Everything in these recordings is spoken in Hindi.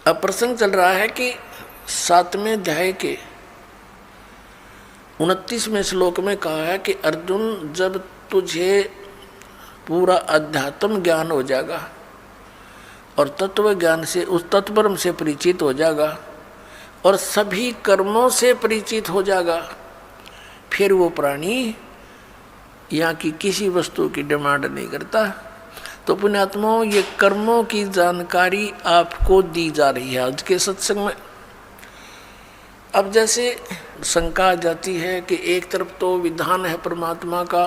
अब प्रसंग चल रहा है कि 7वें अध्याय के 29वें श्लोक में कहा है कि अर्जुन, जब तुझे पूरा अध्यात्म ज्ञान हो जाएगा और तत्व ज्ञान से, उस तत्परम से परिचित हो जाएगा और सभी कर्मों से परिचित हो जाएगा, फिर वो प्राणी यहाँ की किसी वस्तु की डिमांड नहीं करता। तो पुण्यात्माओं, ये कर्मों की जानकारी आपको दी जा रही है आज के सत्संग में। अब जैसे शंका आ जाती है कि एक तरफ तो विधान है परमात्मा का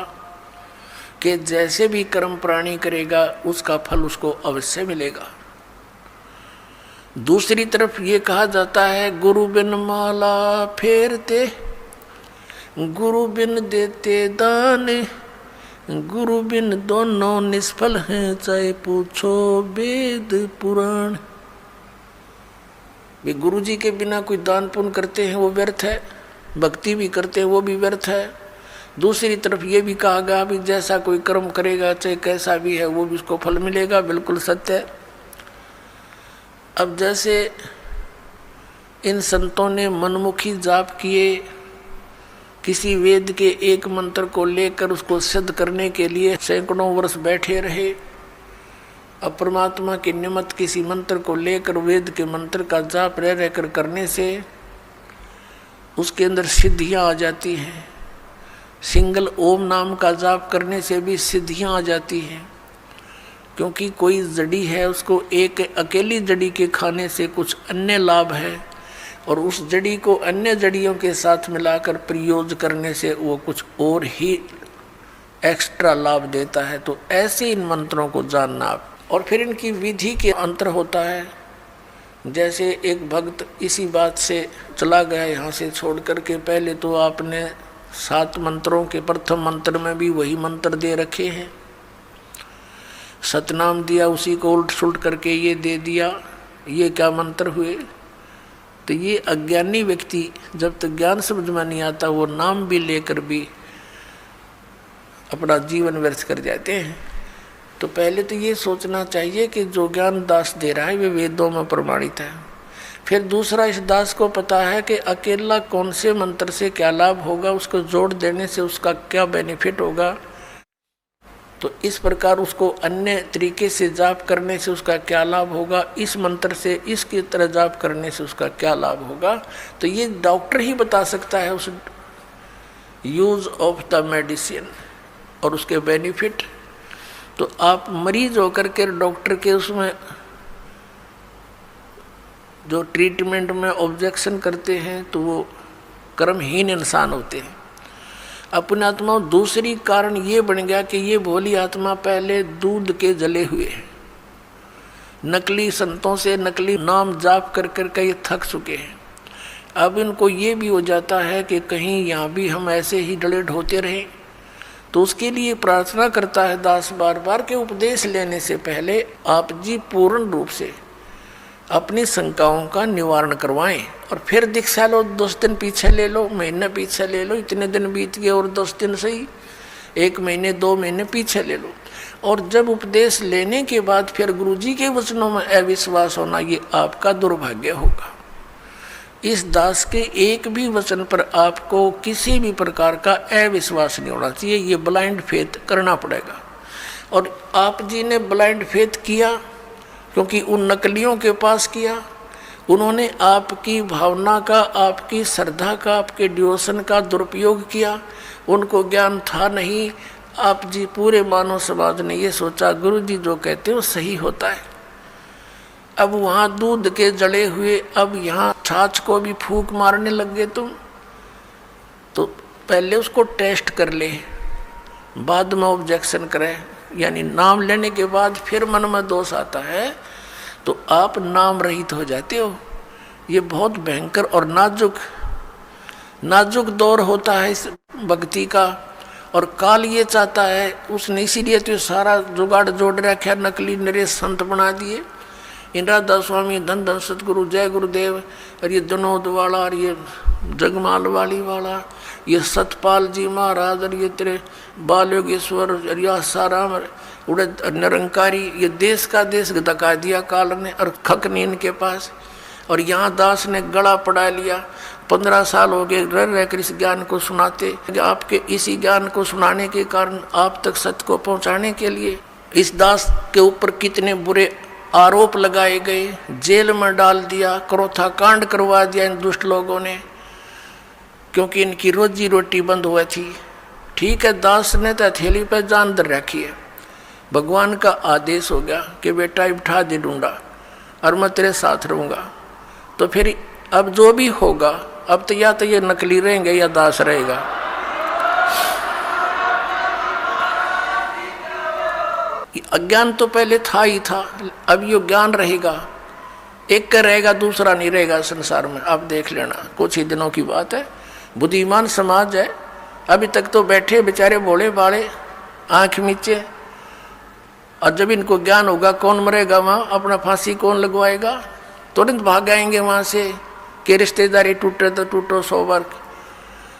कि जैसे भी कर्म प्राणी करेगा उसका फल उसको अवश्य मिलेगा, दूसरी तरफ ये कहा जाता है गुरु बिन माला फेरते, गुरु बिन देते दान, गुरु बिन दोनों निष्फल हैं, चाहे पूछो वेद पुराण। वे गुरु जी के बिना कोई दान पुण्य करते हैं वो व्यर्थ है, भक्ति भी करते हैं वो भी व्यर्थ है। दूसरी तरफ ये भी कहा गया भी जैसा कोई कर्म करेगा चाहे कैसा भी है वो भी उसको फल मिलेगा, बिल्कुल सत्य है। अब जैसे इन संतों ने मनमुखी जाप किए, किसी वेद के एक मंत्र को लेकर उसको सिद्ध करने के लिए सैकड़ों वर्ष बैठे रहे। अब परमात्मा की निमित्त किसी मंत्र को लेकर वेद के मंत्र का जाप रह रहकर करने से उसके अंदर सिद्धियां आ जाती हैं। सिंगल ओम नाम का जाप करने से भी सिद्धियां आ जाती हैं, क्योंकि कोई जड़ी है उसको एक अकेली जड़ी के खाने से कुछ अन्य लाभ है और उस जड़ी को अन्य जड़ियों के साथ मिलाकर प्रयोग करने से वो कुछ और ही एक्स्ट्रा लाभ देता है। तो ऐसे इन मंत्रों को जानना आप, और फिर इनकी विधि के अंतर होता है। जैसे एक भक्त इसी बात से चला गया यहाँ से छोड़ करके, पहले तो आपने 7 मंत्रों के प्रथम मंत्र में भी वही मंत्र दे रखे हैं, सतनाम दिया, उसी को उल्ट सुलट करके ये दे दिया, ये क्या मंत्र हुए। तो ये अज्ञानी व्यक्ति जब तक ज्ञान समझ में नहीं आता वो नाम भी लेकर भी अपना जीवन व्यर्थ कर जाते हैं। तो पहले तो ये सोचना चाहिए कि जो ज्ञान दास दे रहा है वे वेदों में प्रमाणित है। फिर दूसरा, इस दास को पता है कि अकेला कौन से मंत्र से क्या लाभ होगा, उसको जोड़ देने से उसका क्या बेनिफिट होगा, तो इस प्रकार उसको अन्य तरीके से जाप करने से उसका क्या लाभ होगा, इस मंत्र से इसकी तरह जाप करने से उसका क्या लाभ होगा। तो ये डॉक्टर ही बता सकता है उस यूज ऑफ द मेडिसिन और उसके बेनिफिट। तो आप मरीज होकर के डॉक्टर के उसमें जो ट्रीटमेंट में ऑब्जेक्शन करते हैं तो वो कर्महीन इंसान होते हैं। अपने आत्मा दूसरी कारण ये बन गया कि ये भोली आत्मा पहले दूध के जले हुए हैं, नकली संतों से नकली नाम जाप कर कर के ये थक चुके हैं। अब इनको ये भी हो जाता है कि कहीं यहाँ भी हम ऐसे ही डले ढोते रहें। तो उसके लिए प्रार्थना करता है दास बार बार के उपदेश लेने से पहले आप जी पूर्ण रूप से अपनी शंकाओं का निवारण करवाएं और फिर दीक्षा लो, 10 दिन पीछे ले लो, महीने पीछे ले लो, इतने दिन बीत गए और 10 दिन सही, 1 महीने 2 महीने पीछे ले लो। और जब उपदेश लेने के बाद फिर गुरुजी के वचनों में अविश्वास होना, ये आपका दुर्भाग्य होगा। इस दास के एक भी वचन पर आपको किसी भी प्रकार का अविश्वास नहीं होना चाहिए, ये ब्लाइंड फेथ करना पड़ेगा। और आप जी ने ब्लाइंड फेथ किया क्योंकि उन नकलियों के पास किया, उन्होंने आपकी भावना का, आपकी श्रद्धा का, आपके डिवोशन का दुरुपयोग किया, उनको ज्ञान था नहीं। आप जी पूरे मानव समाज ने ये सोचा गुरु जी जो कहते हैं वो सही होता है। अब वहाँ दूध के जड़े हुए, अब यहाँ छाछ को भी फूंक मारने लग गए तुम। तो पहले उसको टेस्ट कर ले, बाद में ऑब्जेक्शन करें, यानी नाम लेने के बाद फिर मन में दोष आता है तो आप नाम रहित हो जाते हो। ये बहुत भयंकर और नाजुक दौर होता है इस भक्ति का। और काल ये चाहता है, उसने इसीलिए तो सारा जुगाड़ जोड़ रखा, नकली नरेश संत बना दिए इन राधा स्वामी, धन धन सतगुरु, जय गुरुदेव, और ये जनोद वाला, और ये जगमाल वाली वाला, ये सतपाल जी महाराज, और ये तेरे बाल योगेश्वर, और यह साराम उड़े निरंकारी, ये देश का देश धका दिया काल ने, और खक नहीं इनके पास। और यहाँ दास ने गला पड़ा लिया, 15 साल हो गए रह रहकर इस ज्ञान को सुनाते। आपके इसी ज्ञान को सुनाने के कारण, आप तक सत्य को पहुँचाने के लिए इस दास के ऊपर कितने बुरे आरोप लगाए गए, जेल में डाल दिया, क्रोथा कांड करवा दिया इन दुष्ट लोगों ने, क्योंकि इनकी रोजी रोटी बंद हुई थी। ठीक है, दास ने तो हथेली पर जान धर रखी है, भगवान का आदेश हो गया कि बेटा उठा दे डूंडा और मैं तेरे साथ रहूँगा। तो फिर अब जो भी होगा, अब तो या तो ये नकली रहेंगे या दास रहेगा। अज्ञान तो पहले था ही था, अब ये ज्ञान रहेगा, एक का रहेगा दूसरा नहीं रहेगा संसार में। आप देख लेना, कुछ ही दिनों की बात है। बुद्धिमान समाज है, अभी तक तो बैठे बेचारे भोले भाले आँख मीचे, और जब इनको ज्ञान होगा कौन मरेगा वहाँ, अपना फांसी कौन लगवाएगा, तुरंत भाग आएंगे वहाँ से कि रिश्तेदारी टूटे तो टूटो 100 बार।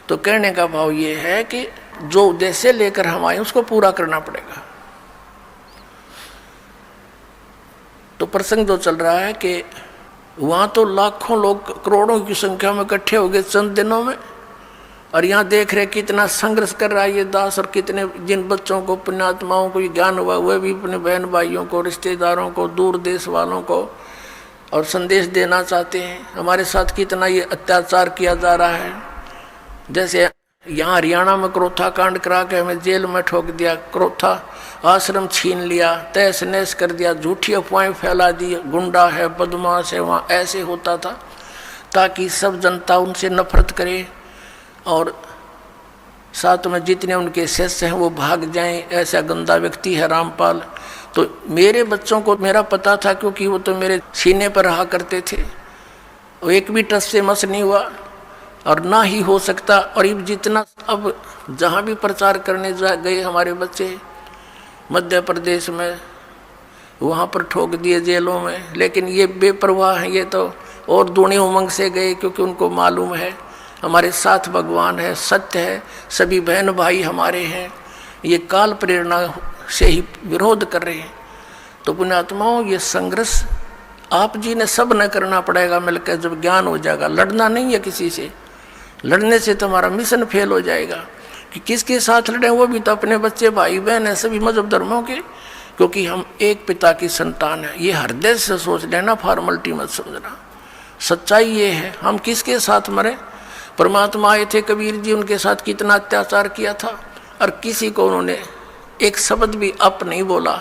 तो कहने का भाव ये है कि जो उद्देश्य लेकर हम आए उसको पूरा करना पड़ेगा। तो प्रसंग जो चल रहा है कि वहाँ तो लाखों लोग, करोड़ों की संख्या में इकट्ठे हो गए चंद दिनों में, और यहाँ देख रहे कितना संघर्ष कर रहा है ये दास, और कितने जिन बच्चों को, पुण्यात्माओं को ये ज्ञान हुआ, वह भी अपने बहन भाइयों को, रिश्तेदारों को, दूर देश वालों को और संदेश देना चाहते हैं। हमारे साथ कितना ये अत्याचार किया जा रहा है। जैसे यहाँ हरियाणा में क्रोथा कांड करा के हमें जेल में ठोक दिया, क्रोथा आश्रम छीन लिया, तहस नहस कर दिया, झूठी अफवाहें फैला दी, गुंडा है, बदमाश है, वहाँ ऐसे होता था ताकि सब जनता उनसे नफरत करे और साथ में जितने उनके शिष्य हैं वो भाग जाएं। ऐसा गंदा व्यक्ति है रामपाल। तो मेरे बच्चों को मेरा पता था, क्योंकि वो तो मेरे सीने पर रहा करते थे, वो एक भी टस से मस नहीं हुआ और ना ही हो सकता। और ये जितना अब जहाँ भी प्रचार करने गए हमारे बच्चे मध्य प्रदेश में, वहाँ पर ठोक दिए जेलों में। लेकिन ये बेपरवाह हैं, ये तो और दूनी उमंग से गए, क्योंकि उनको मालूम है हमारे साथ भगवान है, सत्य है, सभी बहन भाई हमारे हैं। ये काल प्रेरणा से ही विरोध कर रहे हैं। तो पुण्यात्माओं, ये संघर्ष आप जी ने सब न करना पड़ेगा मिलकर। जब ज्ञान हो जाएगा, लड़ना नहीं है किसी से, लड़ने से तुम्हारा मिशन फेल हो जाएगा। कि किसके साथ लड़े, वो भी तो अपने बच्चे भाई बहन है, सभी मजहब धर्मों के, क्योंकि हम एक पिता की संतान है। ये हृदय से सोच लेना, फॉर्मलिटी मत समझना। सच्चाई ये है, हम किसके साथ मरे। परमात्मा आए थे कबीर जी, उनके साथ कितना अत्याचार किया था, और किसी को उन्होंने एक शब्द भी अप नहीं बोला।